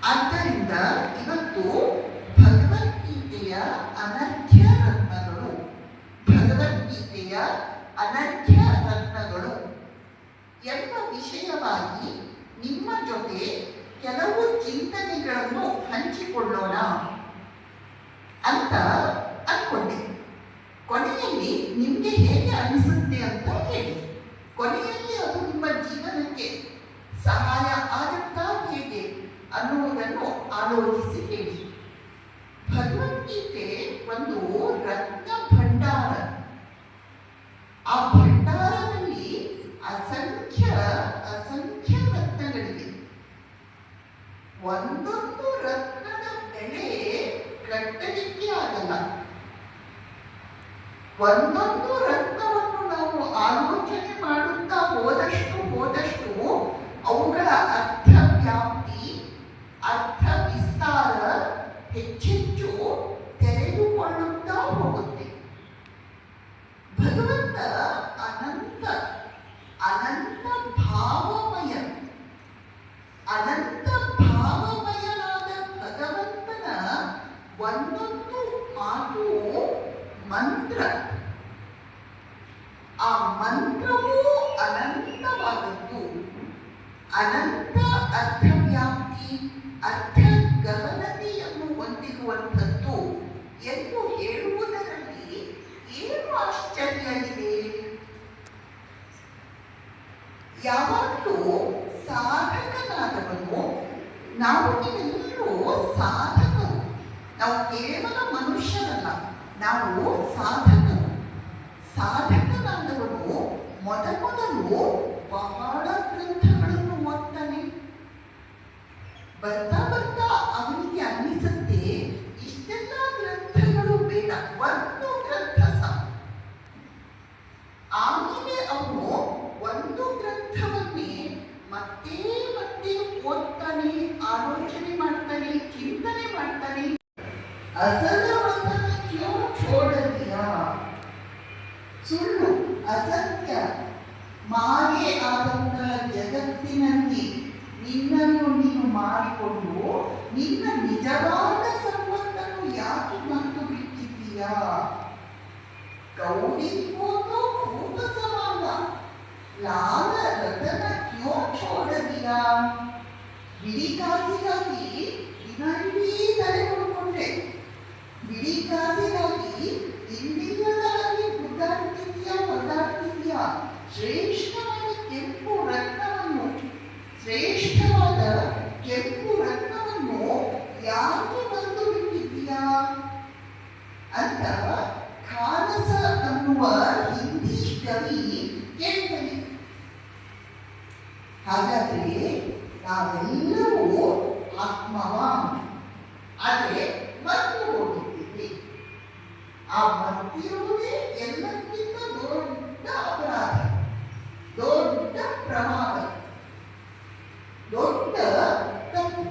ಆದ್ದರಿಂದ ಇವತ್ತು ಭಗವದ್ಗೀತೆಯ ಅನರ್ಘ್ಯ ರತ್ನಗಳು, ಭಗವದ್ಗೀತೆಯ ಅನರ್ಘ್ಯ ರತ್ನಗಳು ಎಂಬ ವಿಷಯವಾಗಿ ನಿಮ್ಮ ಜೊತೆ ಕೆಲವು ಚಿಂತನೆಗಳನ್ನು ಹಂಚಿಕೊಳ್ಳೋಣ ಅಂತ ಅನ್ಕೊಂಡೆ. ಕೊನೆಯಲ್ಲಿ ನಿಮಗೆ ಹೇಗೆ ಅನಿಸುತ್ತೆ ಅಂತ ಹೇಳಿ. ಕೊನೆಯಲ್ಲಿ ಅದು ನಿಮ್ಮ ಜೀವನಕ್ಕೆ ಸಹಾಯ ಆಗುತ್ತಾ ಹೇಗೆ ಅನ್ನುವುದನ್ನು ಆಲೋಚಿಸಿ ಹೇಳಿ. ಭಗವದ್ಗೀತೆ ಒಂದು ರತ್ನ ಭಂಡಾರ. ಆ ಭಂಡಾರದಲ್ಲಿ ಅಸಂಖ್ಯ ರತ್ನಗಳಿವೆ. ಒಂದೊಂದು ರತ್ನದ ಬೆಲೆ ಕಟ್ಟಲಿಕ್ಕೆ ಆಗಲ್ಲ. ಒಂದೊಂದು ರತ್ನವನ್ನು ನಾವು ಆಲೋಚನೆ ಮಾಡುತ್ತಾ ಹೋದಷ್ಟು ಅವುಗಳ ಅರ್ಥ ವ್ಯಾಪ್ತಿ, ಅರ್ಥ ವಿಸ್ತಾರ ಹೆಚ್ಚೆಚ್ಚು ತೆರೆದುಕೊಳ್ಳುತ್ತಾ ಹೋಗುತ್ತೆ. ಭಗವಂತ ಅನಂತ ಭಾವಮಯ, ಅನಂತ ಭಾವಮಯನಾದ ಭಗವಂತನ ಒಂದೊಂದು ಮಾತು ಮಂತ್ರ. ಆ ಮಂತ್ರವೂ ಅನಂತವಾದದ್ದು, ಅನಂತ ಅರ್ಥವ್ಯಾಪ್ತಿ, ಅರ್ಥ ಗಹನತೆಯನ್ನು ಹೊಂದಿರುವಂಥದ್ದು ಎಂದು ಹೇಳುವುದರಲ್ಲಿ ಏನು ಆಶ್ಚರ್ಯ ಇದೆ? ಯಾವಾಗಲೂ ಸಾಧಕನಾದವನು, ನಾವು ನೀವೆಲ್ಲರೂ ಸಾಧಕರು. ನಾವು ಕೇವಲ ಮನುಷ್ಯರಲ್ಲ, ನಾವು ಸಾಧಕರು. ಸಾಧಕನಾದವನು ಮೊದಲು ಬಹಳ ಗ್ರಂಥಗಳನ್ನು ಓದ್ತಾನೆ. ಬರ್ತಾ ಅವನಿಗೆ ಅನ್ನಿಸುತ್ತೆ ಇಷ್ಟೆಲ್ಲ ಗ್ರಂಥಗಳು ಬೇಡ, ಒಂದು ಗ್ರಂಥ ಸಾಕು. ಆಮೇಲೆ ಅವನು ಒಂದು ಗ್ರಂಥವನ್ನೇ ಮತ್ತೆ ಓದ್ತಾನೆ, ಆಲೋಚನೆ ಮಾಡ್ತಾನೆ, ಚಿಂತನೆ ಮಾಡ್ತಾನೆ. ಅಸಲವನ್ನ ಕ್ಯೋ ಛೋಡದಿಯಾ? ಸುಳ್ಳು, ಅಸತ್ಯ, ಮಾಯೆ ಆದಂತಹ ಜಗತ್ತಿನಲ್ಲಿ ನಿನ್ನನ್ನು ನೀನು ಮಾಡಿಕೊಂಡು ನಿನ್ನ ನಿಜವಾದ ಸಂಬಂಧವನ್ನು ಯಾಕೆ ಮರೆತು ಬಿಟ್ಟಿದ್ದೀಯಾ? ಗೌಡಿಗೋದು ಭೂತ ಸಮಾನ, ಲಾಲ ರತನ ಕ್ಯೋ ಛೋಡದಿಯಾ? ಬಿಡಿ ಕಾಸಿಗಾಗಿ ದಿನವಿಡೀ ತಲೆ ಹೊಡ್ಕೊಂಡೆ, ಬಿಡಿ ಕಾಸಿಗಾಗಿ ಇಂದಿಲ್ಲದಾಗಿ ಒದ್ದಾಡ್ತಿದ್ಯಾ? ಶ್ರೇಷ್ಠವಾದ ಕೆಂಪು ರತ್ನವನ್ನು ಯಾಕೆ ಬಂದು ಬಿಟ್ಟಿದ್ದೀಯಾ ಅಂತ ಖಾನಸ ಅನ್ನುವ ಹಿಂದಿ ಕವಿ ಕೇಳ್ತಾನೆ. ಹಾಗಾದ್ರೆ ನಾವೆಲ್ಲರೂ ಆತ್ಮವಾನ್, ಆದರೆ ಮರೆತು ಹೋಗಿದ್ದೀವಿ. ಆ ಮರೆತಿರುವುದೇ ಎಲ್ಲಕ್ಕಿಂತ ದೊಡ್ಡ ಅಪರಾಧ, ದೊಡ್ಡ ಪ್ರಮಾದ, ದೊಡ್ಡ ತಪ್ಪು.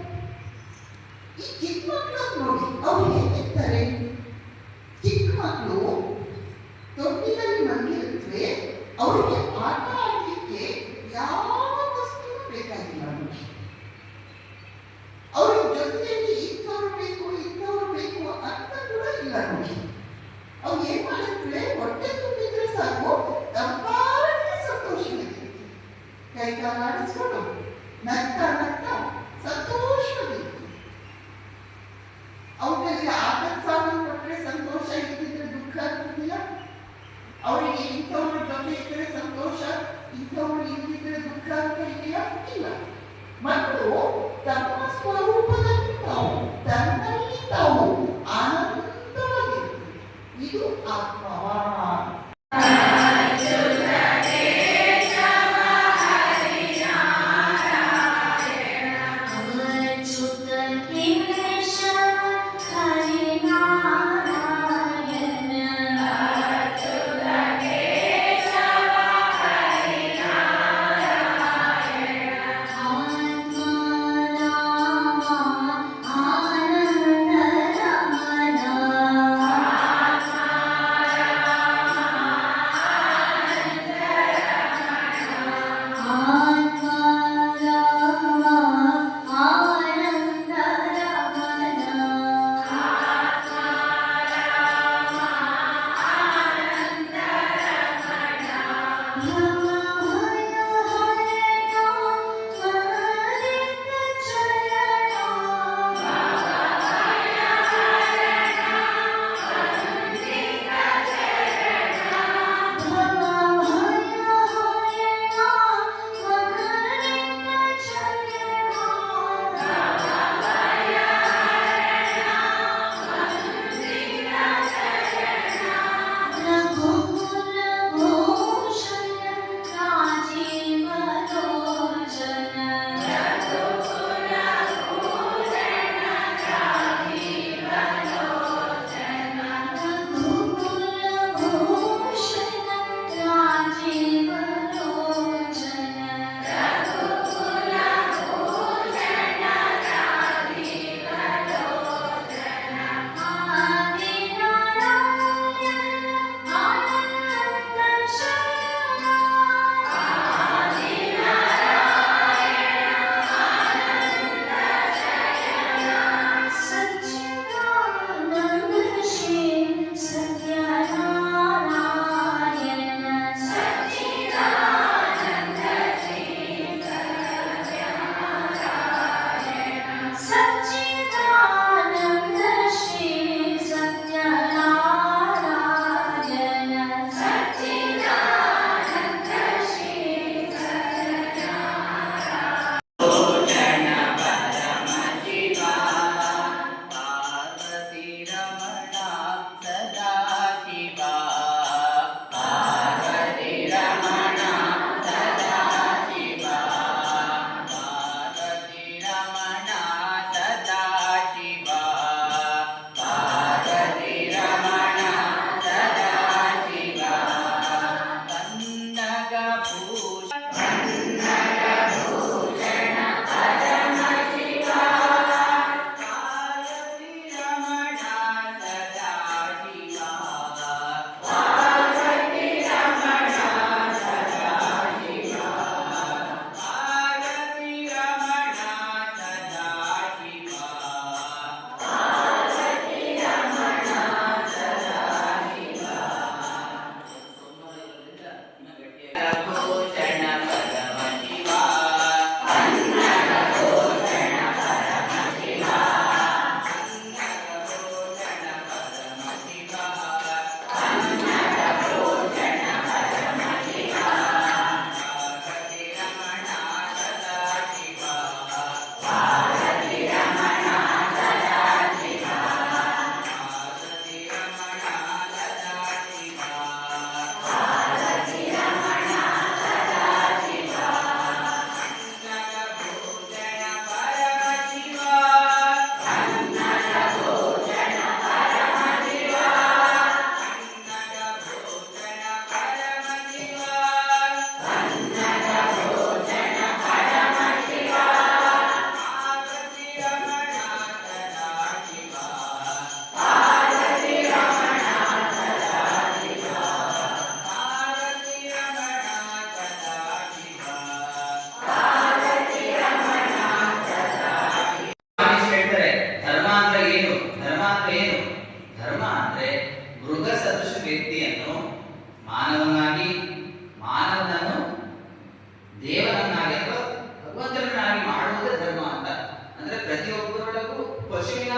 ಪಶುವಿನ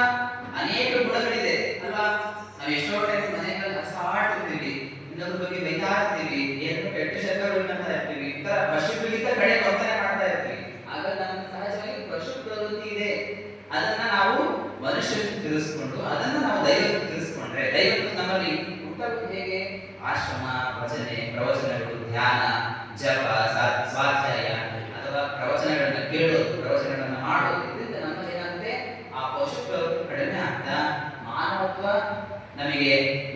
ಅನೇಕ ಗುಣಗಳಿದೆ ಅಲ್ವಾ. ನಾವು ಎಷ್ಟೋ ಟೈಮ್ ಮನೆಯಲ್ಲಿ ಹಸಾಡ್ತಿರ್ತೀವಿ, ಇನ್ನೊಂದ್ರ ಬಗ್ಗೆ ಬೈತಾ ಇರ್ತೀವಿ, ಏನು ಕೆಟ್ಟ ಶಬ್ದಗಳನ್ನ ಅಂತ ಇರ್ತೀವಿ, ಈ ತರ ಪಶುಗಳಿಂದ ಕಡೆ ವರ್ತನೆ ಮಾಡ್ತಾ ಇರ್ತೀವಿ. ಆಗ ನಮ್ಗೆ ಸಹಜವಾಗಿ ಪಶು ಪ್ರವೃತ್ತಿ ಇದೆ. ಅದನ್ನ ನಾವು ಮನುಷ್ಯರಿಗೆ ತಿಳಿಸ್ಕೊಂಡು ಅದನ್ನ ನಾವು ದೈವಕ್ಕೆ ತಿಳಿಸ್ಕೊಂಡ್ರೆ, ದೈವಕ್ಕೆ ನಮ್ಮಲ್ಲಿ ಹುಟ್ಟುವುದು ಹೇಗೆ? ಆಶ್ರಮ, ಭಜನೆ, ಪ್ರವಚನಗಳು, ಧ್ಯಾನ, ಜಪ, ಸ್ವಾಧ್ಯಾಯ ಅಥವಾ ಪ್ರವಚನಗಳನ್ನ ಕೇಳೋದು, ಪ್ರವಚನಗಳನ್ನ ಮಾಡೋದು, ಇದರಿಂದ ನಮ್ಮಲ್ಲಿ ಏನಾಗುತ್ತೆ? ಆ ಪಶು ಪ್ರವೃತ್ತಿ ಕಡಿಮೆ ಆಗ್ತಾ ಮಾನವತ್ವ ನಮಗೆ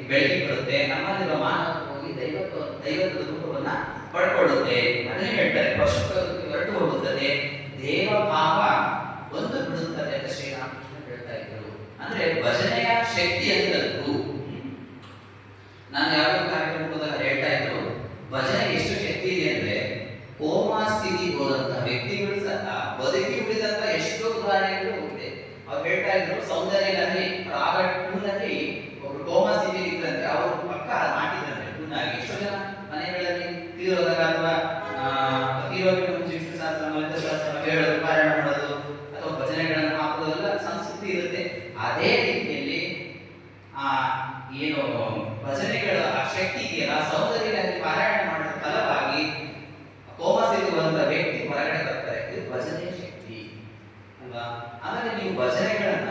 ಬೆಳಕಿ ಬರುತ್ತೆ. ನಮ್ಮಲ್ಲಿರುವ ಮಾನವತ್ವ ಹೋಗಿ ದೈವತ್ವದ ರೂಪವನ್ನ ಪಡ್ಕೊಳ್ಳುತ್ತೆ. ಅದನ್ನೇ ಹೇಳ್ತಾರೆ, ಪಶು ಪ್ರವೃತ್ತಿ ಹೊರಟು ಹೋಗುತ್ತದೆ, ದೇವ ಭಾವ ಒಂದು ಬಿಡುತ್ತದೆ ಅಂತ ಶ್ರೀರಾಮಕೃಷ್ಣ ಹೇಳ್ತಾ ಇದ್ರು. ಅಂದ್ರೆ ಭಜನೆಯ ಶಕ್ತಿ ಅಂತದ್ದು, ನಾನು ಯಾವ ಕಾರ್ಯಕ್ರಮ ಹೋದಾಗ ಹೇಳ್ತಾ ಇದ್ರು, ಭಜನೆ ಎಷ್ಟು ಶಕ್ತಿ ಇದೆ ಅಂದ್ರೆ ಕೋಮಾ ಸ್ಥಿತಿ ಹೋದಂತ ವ್ಯಕ್ತಿಗಳು ಸಹ ಬದುಕಿ ಉಳಿದಂತ ಎಷ್ಟೋ ಉದಾಹರಣೆಗಳು ಇದೆ. ಅವ್ರು ಹೇಳ್ತಾ ಇದ್ರು, ಸೌಂದರ್ಯದಲ್ಲಿ ರಾಗ ಟೂನಲ್ಲಿ ಒಬ್ರು ಕೋಮಾ ಸ್ಥಿತಿ ಇದ್ರಂತೆ, ಅವರು ಪಕ್ಕ ಮಾಡಿದ್ರಂತೆ ಟೂನಾಗಿ. ಎಷ್ಟೋ ಜನ ಮನೆಗಳಲ್ಲಿ ತೀರೋದಾಗ ಅಥವಾ ತೀರೋಗಿ ಮುಂಚೆ ವಿಷ್ಣು ಶಾಸ್ತ್ರ, ಲಲಿತ ಶಾಸ್ತ್ರ ಹೇಳೋದು, ಪಾರಾಯಣ ಮಾಡೋದು ಅಥವಾ ಭಜನೆಗಳನ್ನು ಹಾಕೋದೆಲ್ಲ ಸಂಸ್ಕೃತಿ ಇರುತ್ತೆ. ಅದೇ ರೀತಿಯಲ್ಲಿ ಏನು ಭಜನೆಗಳ ಆ ಶಕ್ತಿ ಇದೆಯಲ್ಲ, ಸೌಂದರ್ಯದಲ್ಲಿ ಪಾರಾಯಣ ಮಾಡಿದ ಫಲವಾಗಿ ಕೋಮಾ ಸ್ಥಿತಿ ಬಂದ ವ್ಯಕ್ತಿ ಹೊರಗಡೆ ಬರ್ತಾರೆ. ಇದು ಭಜನೆಯ ಶಕ್ತಿ ಅಲ್ವಾ. ಆಮೇಲೆ ನೀವು ಭಜನೆಗಳನ್ನ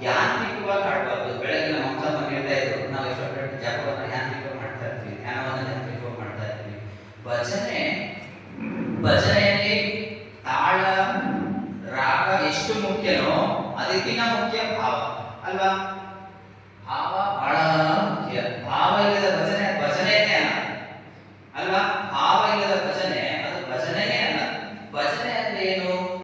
ಯಾಂತ್ರಿಕವಾಗಿ ಆಡಬಾರ್ದು. ಬೆಳಗಿನ ಮಂತ್ರವನ್ನು ಹೇಳ್ತಾ ಇದ್ರು, ನಾವು ಎಷ್ಟೋ ಜಪವನ್ನು ಯಾಂತ್ರಿಕವಾಗಿ ಮಾಡ್ತಾ ಇರ್ತೀವಿ, ಧ್ಯಾನವನ್ನು ಯಾಂತ್ರಿಕವಾಗಿ ಮಾಡ್ತಾ ಇರ್ತೀವಿ. ಭಜನೆಯಲ್ಲಿ ತಾಳ, ರಾಗ ಎಷ್ಟು ಮುಖ್ಯನೋ ಅದಕ್ಕಿಂತ ಮುಖ್ಯ ಭಾವ ಅಲ್ವಾ.